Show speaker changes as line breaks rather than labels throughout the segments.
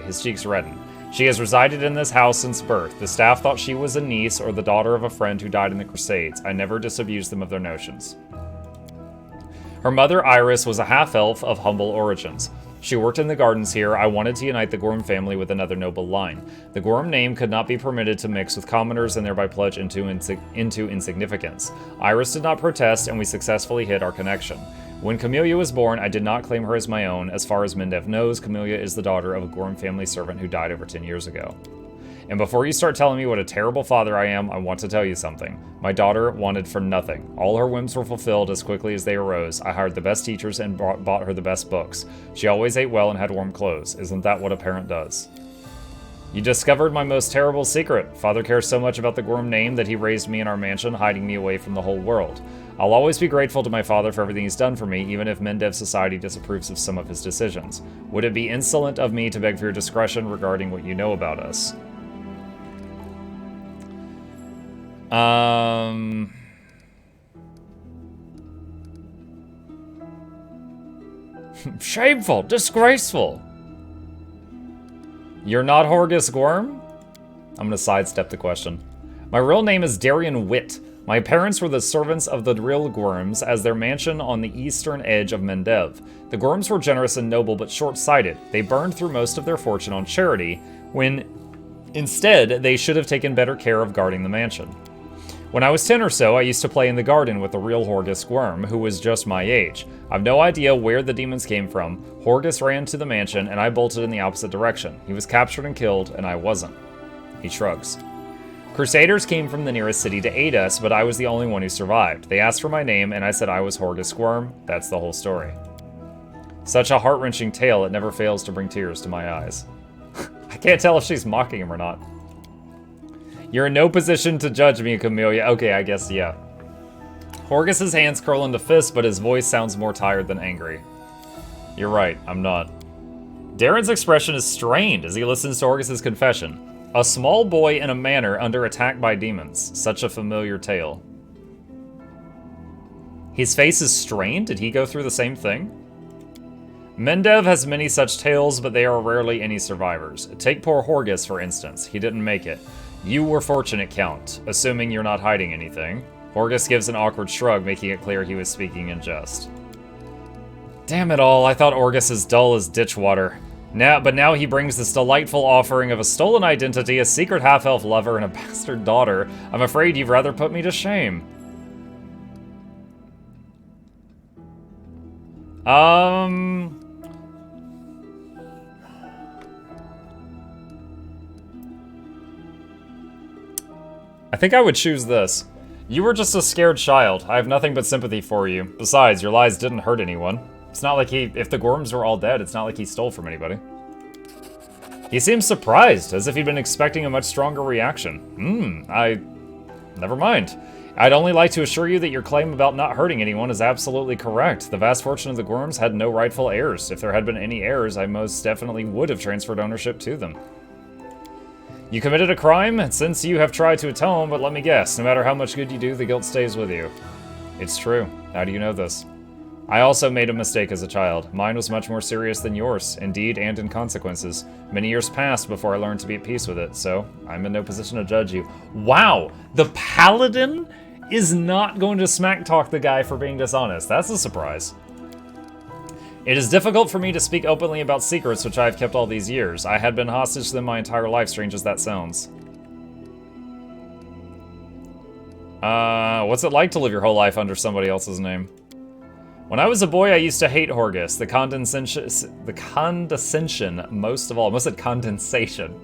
His cheeks reddened. She has resided in this house since birth. The staff thought she was a niece or the daughter of a friend who died in the Crusades. I never disabused them of their notions. Her mother, Iris, was a half-elf of humble origins. She worked in the gardens here. I wanted to unite the Gorm family with another noble line. The Gorm name could not be permitted to mix with commoners and thereby plunge into insignificance. Iris did not protest, and we successfully hid our connection. When Camellia was born, I did not claim her as my own. As far as Mendev knows, Camellia is the daughter of a Gorm family servant who died over 10 years ago. And before you start telling me what a terrible father I am, I want to tell you something. My daughter wanted for nothing. All her whims were fulfilled as quickly as they arose. I hired the best teachers and bought her the best books. She always ate well and had warm clothes. Isn't that what a parent does? You discovered my most terrible secret. Father cares so much about the Gorm name that he raised me in our mansion, hiding me away from the whole world. I'll always be grateful to my father for everything he's done for me, even if Mendev society disapproves of some of his decisions. Would it be insolent of me to beg for your discretion regarding what you know about us? Shameful! Disgraceful! You're not Horgus Gorm? I'm gonna sidestep the question. My real name is Darian Witt. My parents were the servants of the real Gorms as their mansion on the eastern edge of Mendev. The Gorms were generous and noble but short-sighted. They burned through most of their fortune on charity, when instead they should have taken better care of guarding the mansion. When I was 10 or so, I used to play in the garden with the real Horgus Gorm, who was just my age. I've no idea where the demons came from. Horgus ran to the mansion, and I bolted in the opposite direction. He was captured and killed, and I wasn't. He shrugs. Crusaders came from the nearest city to aid us, but I was the only one who survived. They asked for my name, and I said I was Horgus Gorm. That's the whole story. Such a heart-wrenching tale, it never fails to bring tears to my eyes. I can't tell if she's mocking him or not. You're in no position to judge me, Camellia. Okay, I guess, yeah. Horgus's hands curl into fists, but his voice sounds more tired than angry. You're right, I'm not. Darren's expression is strained as he listens to Horgus's confession. A small boy in a manor under attack by demons. Such a familiar tale. His face is strained? Did he go through the same thing? Mendev has many such tales, but they are rarely any survivors. Take poor Horgus, for instance. He didn't make it. You were fortunate, Count, assuming you're not hiding anything. Horgus gives an awkward shrug, making it clear he was speaking in jest. Damn it all, I thought Orgus as dull as ditch water. But now he brings this delightful offering of a stolen identity, a secret half-elf lover, and a bastard daughter. I'm afraid you've rather put me to shame. I think I would choose this. You were just a scared child. I have nothing but sympathy for you. Besides, your lies didn't hurt anyone. It's not like if the Gorms were all dead, it's not like he stole from anybody. He seems surprised, as if he'd been expecting a much stronger reaction. Never mind. I'd only like to assure you that your claim about not hurting anyone is absolutely correct. The vast fortune of the Gorms had no rightful heirs. If there had been any heirs, I most definitely would have transferred ownership to them. You committed a crime, and since you have tried to atone, but let me guess, no matter how much good you do, the guilt stays with you. It's true. How do you know this? I also made a mistake as a child. Mine was much more serious than yours, indeed, and in consequences. Many years passed before I learned to be at peace with it, so I'm in no position to judge you. Wow! The Paladin is not going to smack talk the guy for being dishonest. That's a surprise. It is difficult for me to speak openly about secrets which I have kept all these years. I had been hostage to them my entire life, strange as that sounds. What's it like to live your whole life under somebody else's name? When I was a boy, I used to hate Horgus. The condescension, most of all. I almost said condensation.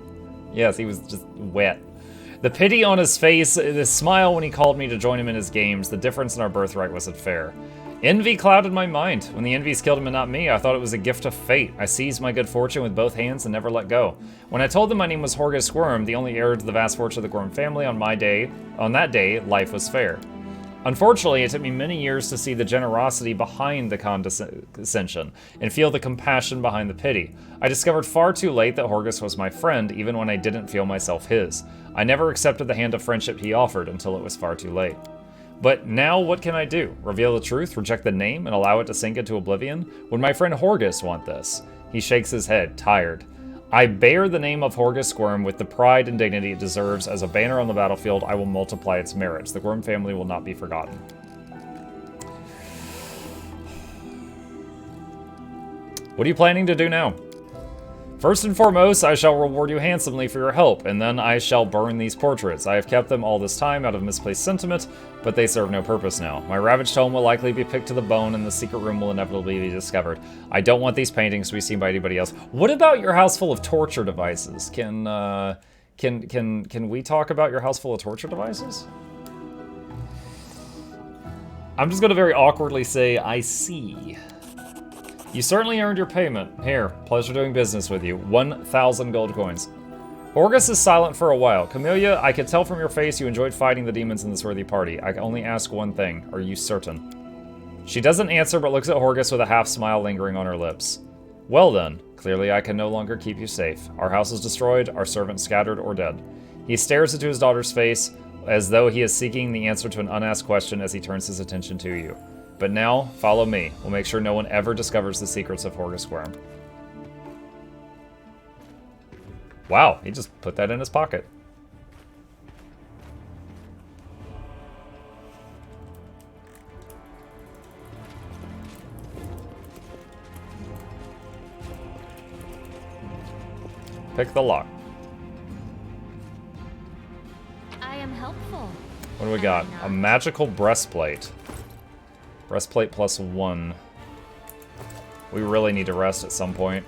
Yes, he was just wet. The pity on his face, the smile when he called me to join him in his games, the difference in our birthright wasn't fair. Envy clouded my mind. When the envies killed him and not me, I thought it was a gift of fate. I seized my good fortune with both hands and never let go. When I told them my name was Horgus Gorm, the only heir to the vast fortune of the Gorm family, on that day, life was fair. Unfortunately, it took me many years to see the generosity behind the condescension and feel the compassion behind the pity. I discovered far too late that Horgus was my friend, even when I didn't feel myself his. I never accepted the hand of friendship he offered until it was far too late. But now what can I do? Reveal the truth, reject the name, and allow it to sink into oblivion? Would my friend Horgus want this? He shakes his head, tired. I bear the name of Horgus Squirm with the pride and dignity it deserves. As a banner on the battlefield, I will multiply its merits. The Gwyrm family will not be forgotten. What are you planning to do now? First and foremost, I shall reward you handsomely for your help, and then I shall burn these portraits. I have kept them all this time out of misplaced sentiment, but they serve no purpose now. My ravaged home will likely be picked to the bone, and the secret room will inevitably be discovered. I don't want these paintings to be seen by anybody else. What about your house full of torture devices? Can we talk about your house full of torture devices? I'm just gonna very awkwardly say, I see. You certainly earned your payment. Here, pleasure doing business with you. 1,000 gold coins. Horgus is silent for a while. Camellia, I could tell from your face you enjoyed fighting the demons in this worthy party. I can only ask one thing. Are you certain? She doesn't answer, but looks at Horgus with a half smile lingering on her lips. Well then, clearly I can no longer keep you safe. Our house is destroyed, our servants scattered or dead. He stares into his daughter's face as though he is seeking the answer to an unasked question as he turns his attention to you. But now, follow me. We'll make sure no one ever discovers the secrets of Horgus Squirm. Wow, he just put that in his pocket. Pick the lock.
I am helpful.
What do we got? A magical breastplate. Breastplate +1. We really need to rest at some point.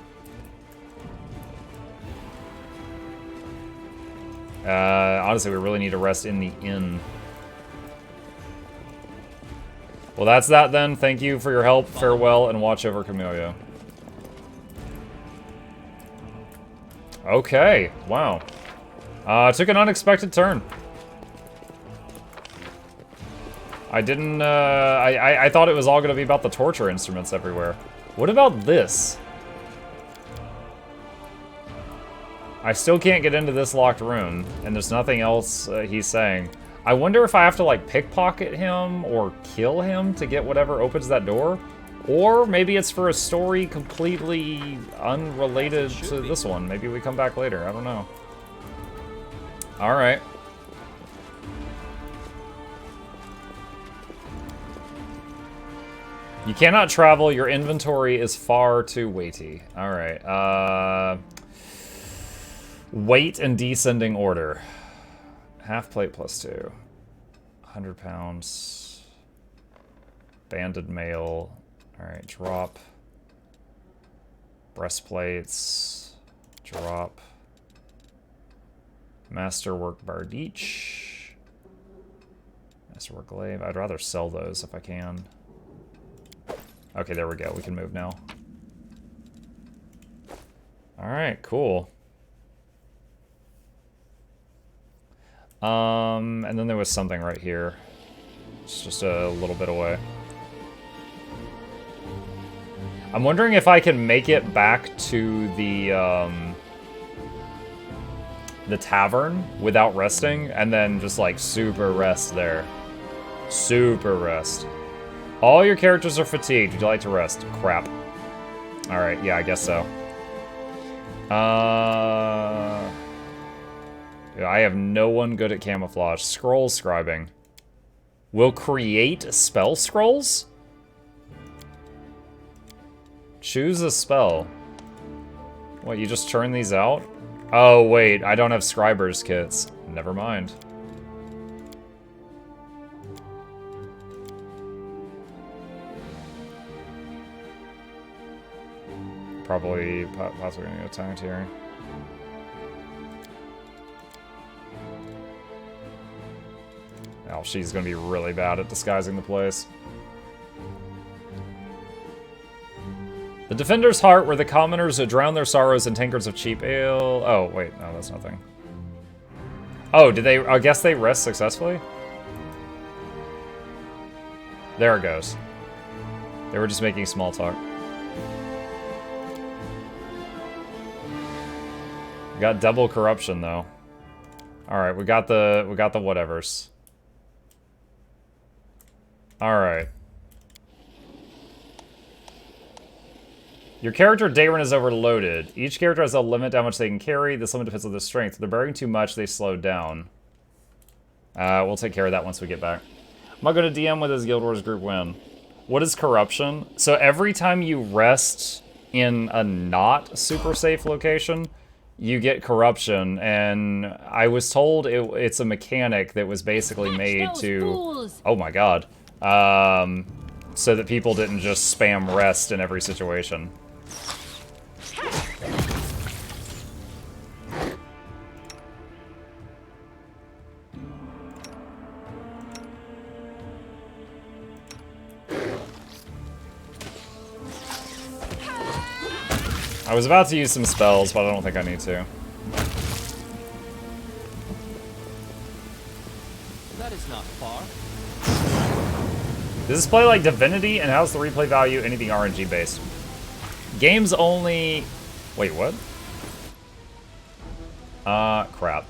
Honestly, we really need to rest in the inn. Well, that's that then. Thank you for your help. Farewell, and watch over Camellia. Okay. Wow. Took an unexpected turn. I didn't, I thought it was all gonna be about the torture instruments everywhere. What about this? I still can't get into this locked room, and there's nothing else he's saying. I wonder if I have to, like, pickpocket him or kill him to get whatever opens that door? Or maybe it's for a story completely unrelated to this one. Maybe we come back later, I don't know. Alright. You cannot travel, your inventory is far too weighty. Alright, weight and descending order. Half plate +2. 100 pounds. Banded mail. Alright, drop. Breastplates. Drop. Masterwork Bardich. Masterwork glaive. I'd rather sell those if I can. Okay, there we go. We can move now. Alright, cool. And then there was something right here. It's just a little bit away. I'm wondering if I can make it back to the tavern without resting, and then just, like, super rest there. Super rest. All your characters are fatigued. Would you like to rest? Crap. Alright, yeah, I guess so. I have no one good at camouflage. Scroll scribing. Will create spell scrolls? Choose a spell. What, you just turn these out? Oh, wait, I don't have scribers kits. Never mind. Probably possibly gonna get attacked here. Oh, she's gonna be really bad at disguising the place. The Defender's Heart, where the commoners who drown their sorrows in tankards of cheap ale. Oh, wait, no, that's nothing. Oh, did they? I guess they rest successfully? There it goes. They were just making small talk. Got double corruption though. All right, we got the whatevers. All right. Your character, Darren, is overloaded. Each character has a limit how much they can carry. This limit depends on their strength. If they're bearing too much, they slow down. We'll take care of that once we get back. I'm not going to DM with his Guild Wars group win. What is corruption? So every time you rest in a not super safe location, you get corruption. And I was told it's a mechanic that was basically made to...
Fools.
Oh my god. So that people didn't just spam rest in every situation. I was about to use some spells, but I don't think I need to.
That is not far.
Does this play like Divinity, and how's the replay value? Anything RNG based? Games only... Wait, what? Crap.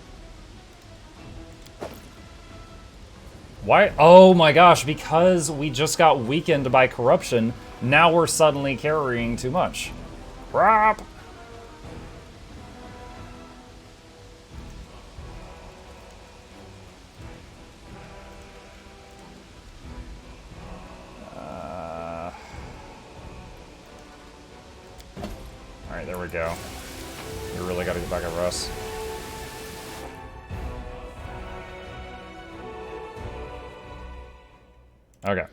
Why? Oh my gosh, because we just got weakened by corruption, now we're suddenly carrying too much. Crap! Alright, there we go. You really gotta get back at Russ. Okay.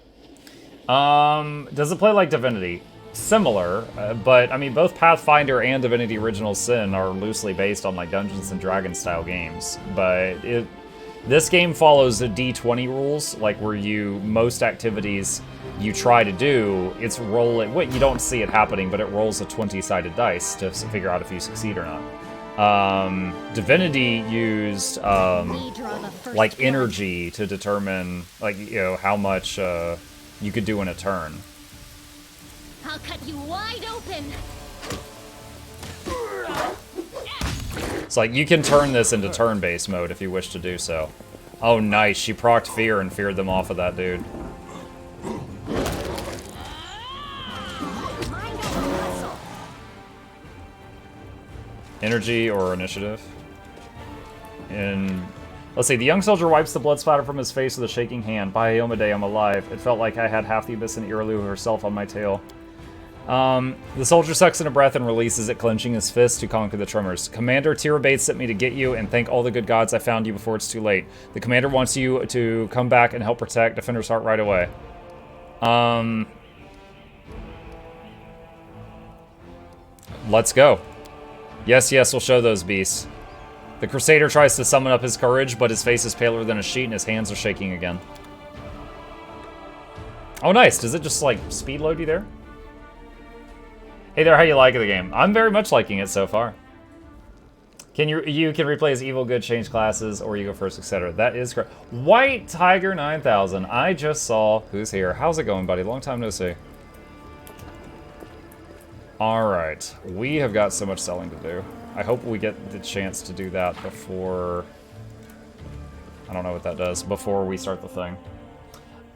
Does it play like Divinity? Similar, but I mean, both Pathfinder and Divinity Original Sin are loosely based on like Dungeons and Dragons style games. But this game follows the D20 rules, like where most activities you try to do, it's roll it. What you don't see it happening, but it rolls a 20-sided dice to figure out if you succeed or not. Divinity used like energy to determine like how much you could do in a turn.
I'll cut you wide open.
It's like you can turn this into turn-based mode if you wish to do so. Oh, nice. She procced fear and feared them off of that dude. Energy or initiative? And let's see. The young soldier wipes the blood splatter from his face with a shaking hand. By Iomade, I'm alive. It felt like I had half the Abyss and Irelu herself on my tail. The soldier sucks in a breath and releases it, clenching his fist to conquer the tremors. Commander, Tirabate sent me to get you and thank all the good gods I found you before it's too late. The commander wants you to come back and help protect Defender's Heart right away. Let's go. Yes, yes, we'll show those beasts. The Crusader tries to summon up his courage, but his face is paler than a sheet and his hands are shaking again. Oh, nice. Does it just, like, speed load you there? Hey there, how you liking the game? I'm very much liking it so far. You can replay as evil, good, change classes, or you go first, etc. That is correct. White Tiger 9000. I just saw who's here. How's it going, buddy? Long time no see. Alright. We have got so much selling to do. I hope we get the chance to do that before... I don't know what that does. Before we start the thing.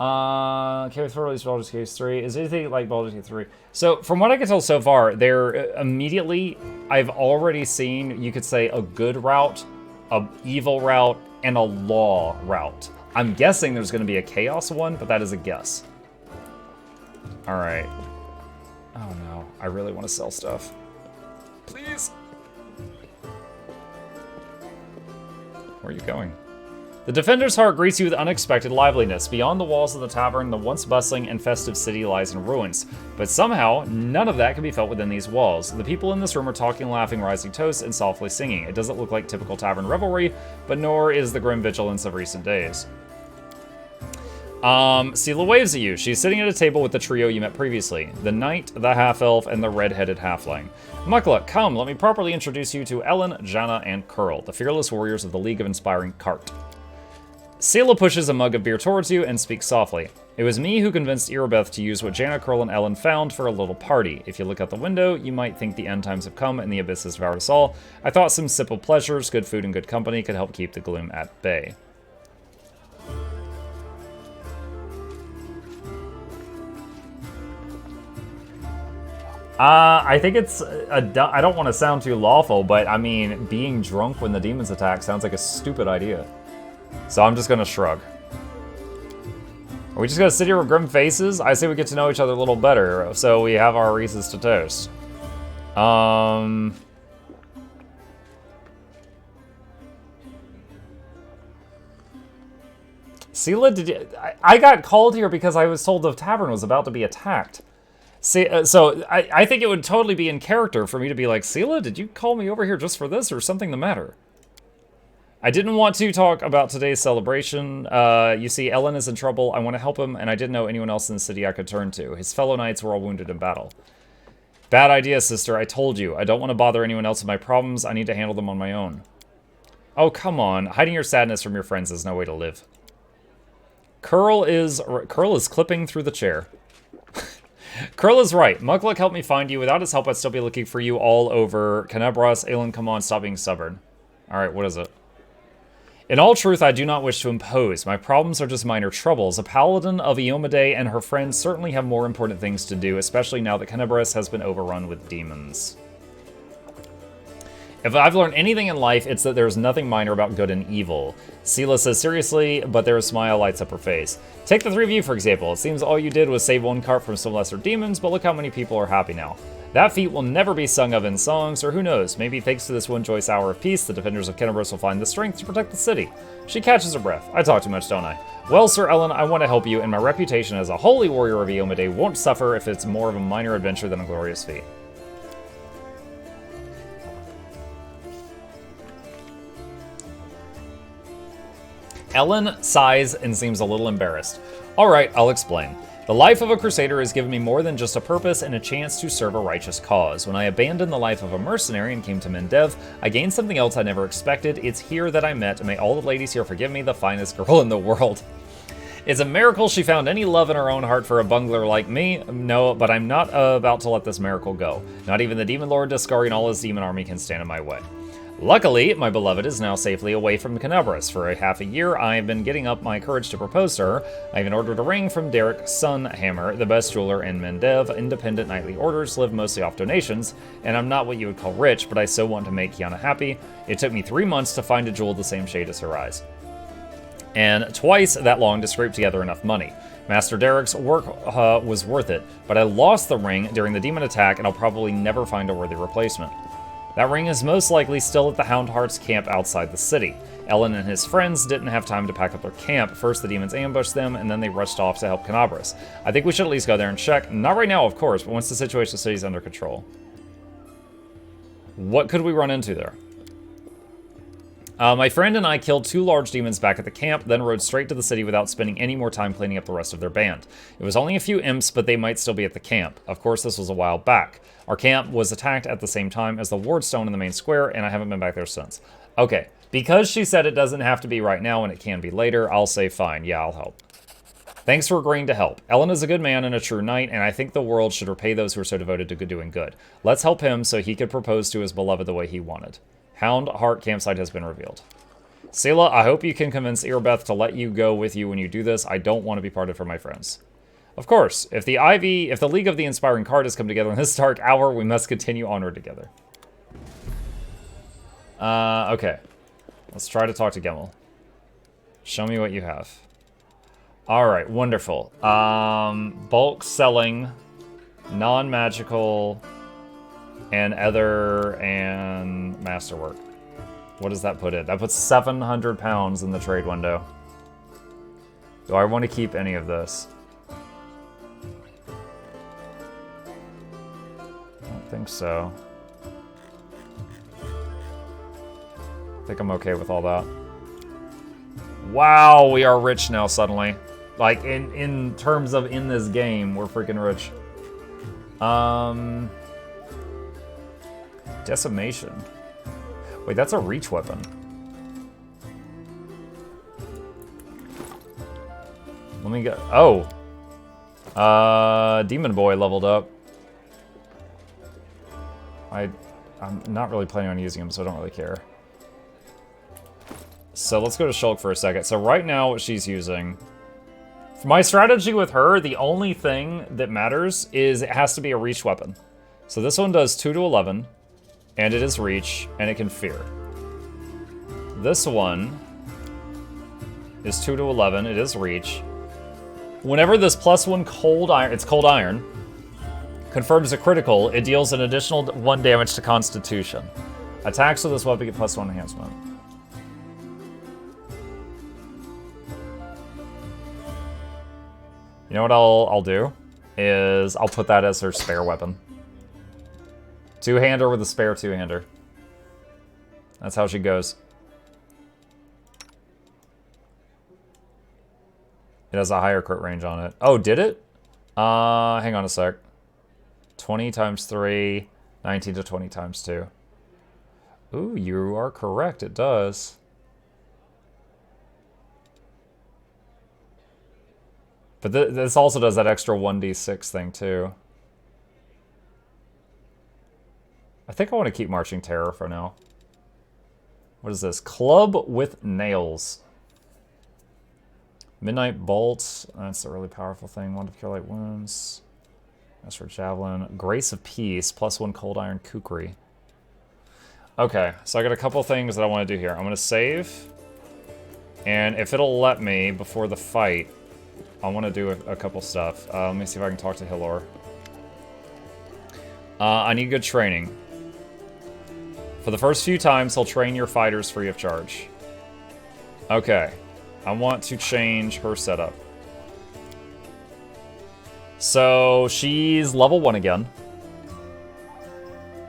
K4 released Baldur's Gate 3. Is anything like Baldur's Gate 3? So, from what I can tell so far, immediately, I've already seen, you could say, a good route, a evil route, and a law route. I'm guessing there's going to be a chaos one, but that is a guess. Alright. Oh no, I really want to sell stuff. Please! Where are you going? The Defender's Heart greets you with unexpected liveliness. Beyond the walls of the tavern, the once bustling and festive city lies in ruins. But somehow, none of that can be felt within these walls. The people in this room are talking, laughing, rising toasts, and softly singing. It doesn't look like typical tavern revelry, but nor is the grim vigilance of recent days. Sela waves at you. She's sitting at a table with the trio you met previously. The knight, the half-elf, and the red-headed halfling. Mukluk, come, let me properly introduce you to Ellen, Janna, and Curl, the fearless warriors of the League of Inspiring Cart. Sela pushes a mug of beer towards you and speaks softly. It was me who convinced Irabeth to use what Janna, Curl, and Ellen found for a little party. If you look out the window, you might think the end times have come and the abyss has devoured us all. I thought some simple pleasures, good food, and good company could help keep the gloom at bay. I think it's I don't want to sound too lawful, but I mean, being drunk when the demons attack sounds like a stupid idea. So I'm just gonna shrug. Are we just gonna sit here with grim faces? I say we get to know each other a little better, so we have our reasons to toast. Sela, did you... I got called here because I was told the tavern was about to be attacked. See, so I think it would totally be in character for me to be like, Sela, did you call me over here just for this, or something the matter? I didn't want to talk about today's celebration. You see, Ellen is in trouble. I want to help him, and I didn't know anyone else in the city I could turn to. His fellow knights were all wounded in battle. Bad idea, sister. I told you. I don't want to bother anyone else with my problems. I need to handle them on my own. Oh, come on. Hiding your sadness from your friends is no way to live. Curl is clipping through the chair. Curl is right. Mukluk helped me find you. Without his help, I'd still be looking for you all over Canebras. Aelin, come on, stop being stubborn. Alright, what is it? In all truth, I do not wish to impose. My problems are just minor troubles. A paladin of Iomedae and her friends certainly have more important things to do, especially now that Canebras has been overrun with demons. If I've learned anything in life, it's that there's nothing minor about good and evil. Sela says seriously, but their smile lights up her face. Take the three of you, for example. It seems all you did was save one cart from some lesser demons, but look how many people are happy now. That feat will never be sung of in songs, or who knows, maybe thanks to this one joyous hour of peace, the defenders of Canebras will find the strength to protect the city. She catches her breath. I talk too much, don't I? Well, Sir Ellen, I want to help you, and my reputation as a holy warrior of Iomedae won't suffer if it's more of a minor adventure than a glorious feat. Ellen sighs and seems a little embarrassed. Alright, I'll explain. The life of a crusader has given me more than just a purpose and a chance to serve a righteous cause. When I abandoned the life of a mercenary and came to Mendev, I gained something else I never expected. It's here that I met, and may all the ladies here forgive me, the finest girl in the world. It's a miracle she found any love in her own heart for a bungler like me. No, but I'm not about to let this miracle go. Not even the demon lord Discari and all his demon army can stand in my way. Luckily, my beloved is now safely away from Canebras. For a half a year, I have been getting up my courage to propose to her. I even ordered a ring from Derek Sunhammer, the best jeweler in Mendev. Independent knightly orders live mostly off donations, and I'm not what you would call rich, but I so want to make Kiana happy. It took me 3 months to find a jewel the same shade as her eyes, and twice that long to scrape together enough money. Master Derek's work was worth it, but I lost the ring during the demon attack, and I'll probably never find a worthy replacement. That ring is most likely still at the Houndheart's camp outside the city. Ellen and his friends didn't have time to pack up their camp. First, the demons ambushed them, and then they rushed off to help Canebras. I think we should at least go there and check. Not right now, of course, but once the situation in the city is under control. What could we run into there? My friend and I killed 2 large demons back at the camp, then rode straight to the city without spending any more time cleaning up the rest of their band. It was only a few imps, but they might still be at the camp. Of course, this was a while back. Our camp was attacked at the same time as the ward stone in the main square, and I haven't been back there since. Okay, because she said it doesn't have to be right now and it can be later, I'll say fine, yeah, I'll help. Thanks for agreeing to help. Ellen is a good man and a true knight, and I think the world should repay those who are so devoted to doing good. Let's help him so he could propose to his beloved the way he wanted. Houndheart campsite has been revealed. Sela, I hope you can convince Irbeth to let you go with you when you do this. I don't want to be parted from my friends. Of course, if the League of the Inspiring Card has come together in this dark hour, we must continue onward together. Okay. Let's try to talk to Gemmel. Show me what you have. Alright, wonderful. Bulk selling, non-magical, and other, and masterwork. What does that put it? That puts 700 pounds in the trade window. Do I want to keep any of this? I don't think so. I think I'm okay with all that. Wow, we are rich now suddenly. Like, in terms of in this game, we're freaking rich. Decimation. Wait, that's a reach weapon. Let me go. Oh. Demon Boy leveled up. I'm not really planning on using him, so I don't really care. So let's go to Shulk for a second. So right now, what she's using... For my strategy with her, the only thing that matters is it has to be a reach weapon. So this one does 2 to 11, and it is reach, and it can fear. This one is 2 to 11, it is reach. Whenever this +1 cold iron, it's cold iron, confirms a critical, it deals an additional 1 damage to Constitution. Attacks with this weapon get +1 enhancement. You know what I'll do? Is I'll put that as her spare weapon. Two-hander with a spare two-hander. That's how she goes. It has a higher crit range on it. Oh, did it? Hang on a sec. 20 times 3, 19 to 20 times 2. Ooh, you are correct, it does. But this also does that extra 1d6 thing, too. I think I want to keep Marching Terror for now. What is this? Club with Nails. Midnight Bolt. That's a really powerful thing. 1 to cure light wounds. That's for Javelin. Grace of Peace. +1 Cold Iron Kukri. Okay, so I got a couple things that I want to do here. I'm going to save. And if it'll let me before the fight, I want to do a couple stuff. Let me see if I can talk to Hilor. I need good training. For the first few times, he'll train your fighters free of charge. Okay. I want to change her setup. So, she's level 1 again.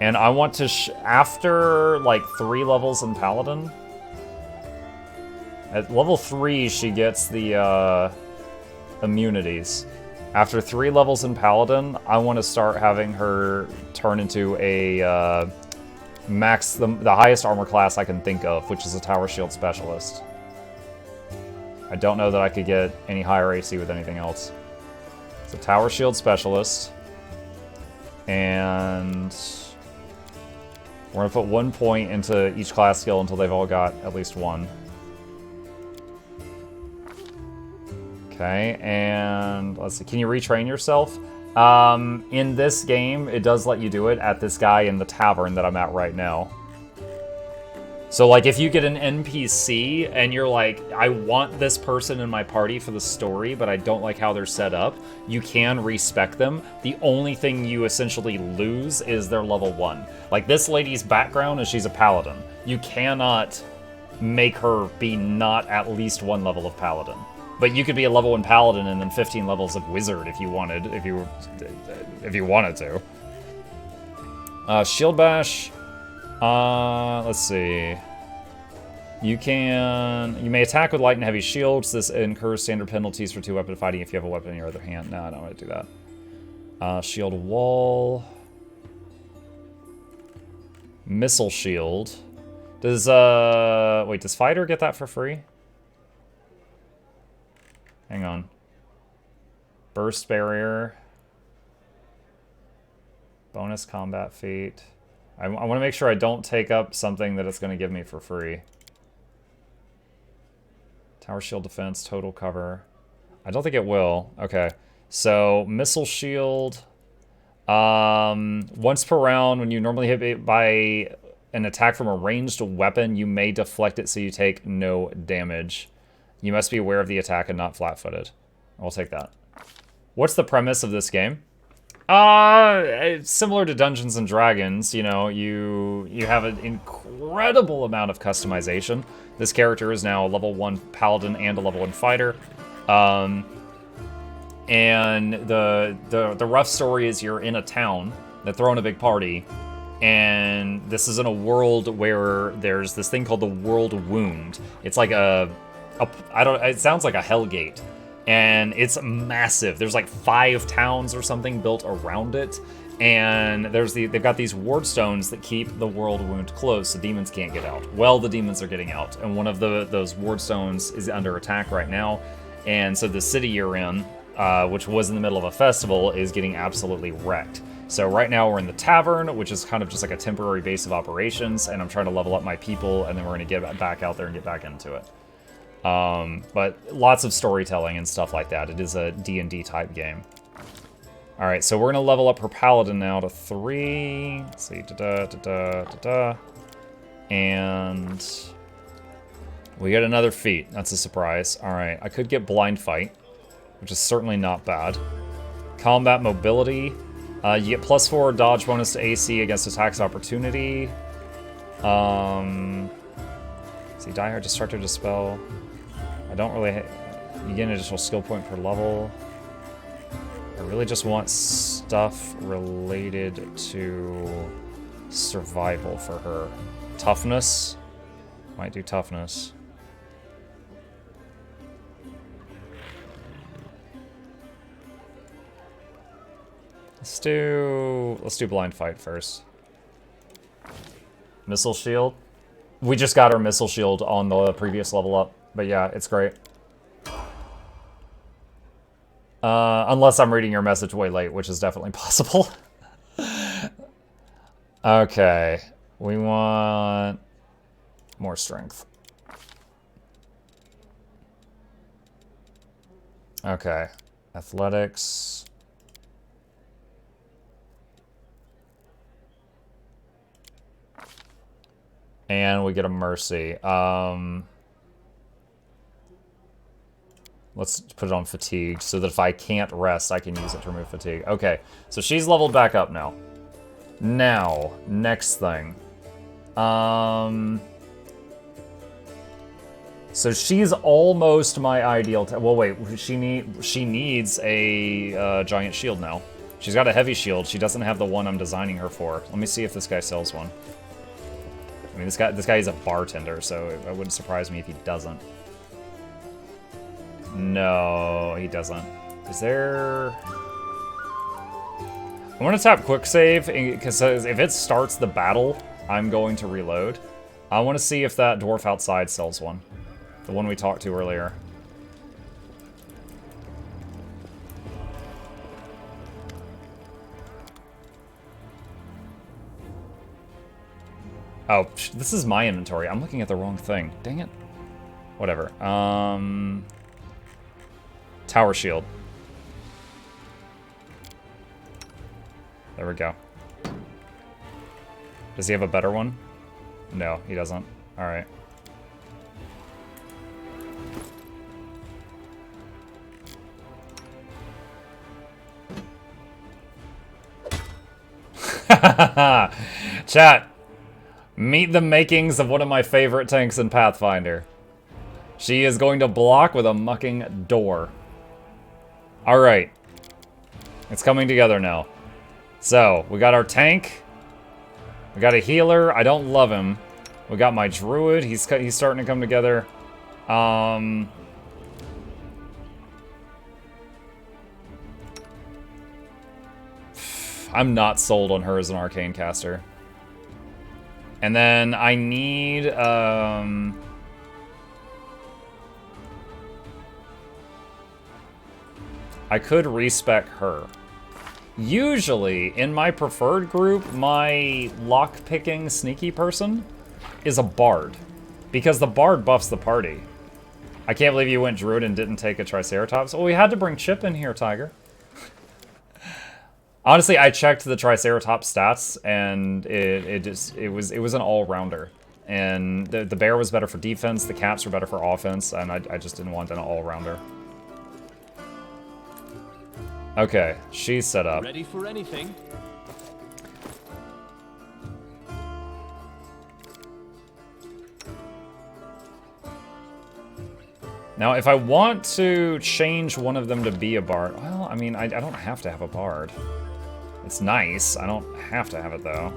And I want to, after, like, 3 levels in Paladin. At level 3, she gets the, immunities. After 3 levels in Paladin, I want to start having her turn into a, max, the highest armor class I can think of, which is a Tower Shield Specialist. I don't know that I could get any higher AC with anything else. It's a Tower Shield Specialist. And we're going to put 1 point into each class skill until they've all got at least 1. Okay, and let's see. Can you retrain yourself? In this game, it does let you do it at this guy in the tavern that I'm at right now. So, like, if you get an NPC and you're like, I want this person in my party for the story, but I don't like how they're set up, you can respec them. The only thing you essentially lose is their level 1. Like, this lady's background is she's a paladin. You cannot make her be not at least 1 level of paladin. But you could be a level 1 paladin and then 15 levels of wizard if you wanted, if you wanted to. Shield bash. Let's see. You may attack with light and heavy shields. This incurs standard penalties for 2 weapon fighting if you have a weapon in your other hand. No, I don't want to do that. Shield wall. Missile shield. Does wait, does fighter get that for free? Hang on. Burst barrier. Bonus combat feat. I want to make sure I don't take up something that it's going to give me for free. Tower shield defense, total cover. I don't think it will. Okay. So, missile shield. Once per round, when you normally hit by an attack from a ranged weapon, you may deflect it so you take no damage. You must be aware of the attack and not flat-footed. I'll take that. What's the premise of this game? It's similar to Dungeons and Dragons. You know, you have an incredible amount of customization. This character is now a level 1 paladin and a level 1 fighter. And the rough story is you're in a town, they're throwing a big party, and this is in a world where there's this thing called the World Wound. It's like it sounds like a Hellgate, and it's massive. There's like 5 towns or something built around it, and they've got these ward stones that keep the World Wound closed so demons can't get out. Well, the demons are getting out, and one of those ward stones is under attack right now, and so the city you're in, which was in the middle of a festival, is getting absolutely wrecked. So right now we're in the tavern, which is kind of just like a temporary base of operations, and I'm trying to level up my people, and then we're going to get back out there and get back into it. But lots of storytelling and stuff like that. It is a D&D type game. Alright, so we're gonna level up her paladin now to 3. Let's see, da-da. And we get another feat. That's a surprise. Alright, I could get blind fight, which is certainly not bad. Combat mobility. You get +4 dodge bonus to AC against attacks opportunity. See, Die Hard, Destructive Dispel. I don't really... You get an additional skill point per level. I really just want stuff related to survival for her. Toughness. Might do toughness. Let's do blind fight first. Missile shield. We just got our missile shield on the previous level up, but yeah, it's great. Unless I'm reading your message way late, which is definitely possible. Okay, we want more strength. Okay, athletics. And we get a mercy. Let's put it on fatigue so that if I can't rest, I can use it to remove fatigue. Okay, so she's leveled back up now. Now, next thing. So she's almost my ideal. Well, wait, she needs a giant shield now. She's got a heavy shield. She doesn't have the one I'm designing her for. Let me see if this guy sells one. I mean, this guy is a bartender, so it wouldn't surprise me if he doesn't. No, he doesn't. Is there... I want to tap quick save, because if it starts the battle, I'm going to reload. I want to see if that dwarf outside sells one. The one we talked to earlier. Oh, this is my inventory. I'm looking at the wrong thing. Dang it. Whatever. Tower shield. There we go. Does he have a better one? No, he doesn't. Alright. Chat. Meet the makings of one of my favorite tanks in Pathfinder. She is going to block with a mucking door. Alright. It's coming together now. So, we got our tank. We got a healer. I don't love him. We got my druid. He's starting to come together. I'm not sold on her as an arcane caster. And then I need, I could respec her. Usually, in my preferred group, my lock-picking sneaky person is a bard. Because the bard buffs the party. I can't believe you went druid and didn't take a triceratops. Well, we had to bring Chip in here, Tiger. Honestly, I checked the Triceratops stats, and it was an all-rounder. And the bear was better for defense, the caps were better for offense, and I just didn't want an all-rounder. Okay, she's set up.
Ready for anything?
Now, if I want to change one of them to be a bard, well, I mean, I don't have to have a bard. It's nice. I don't have to have it, though.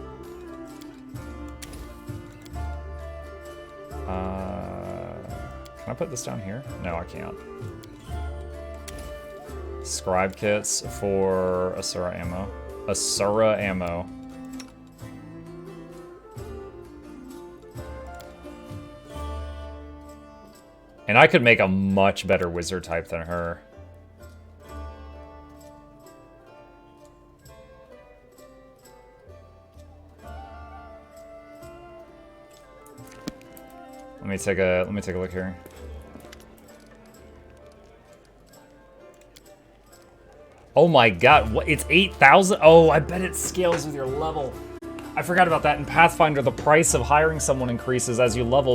Can I put this down here? No, I can't. Scribe kits for Asura ammo. Asura ammo. And I could make a much better wizard type than her. Let me take a look here. Oh my god, what? It's 8,000? Oh, I bet it scales with your level. I forgot about that. In Pathfinder, the price of hiring someone increases as you level.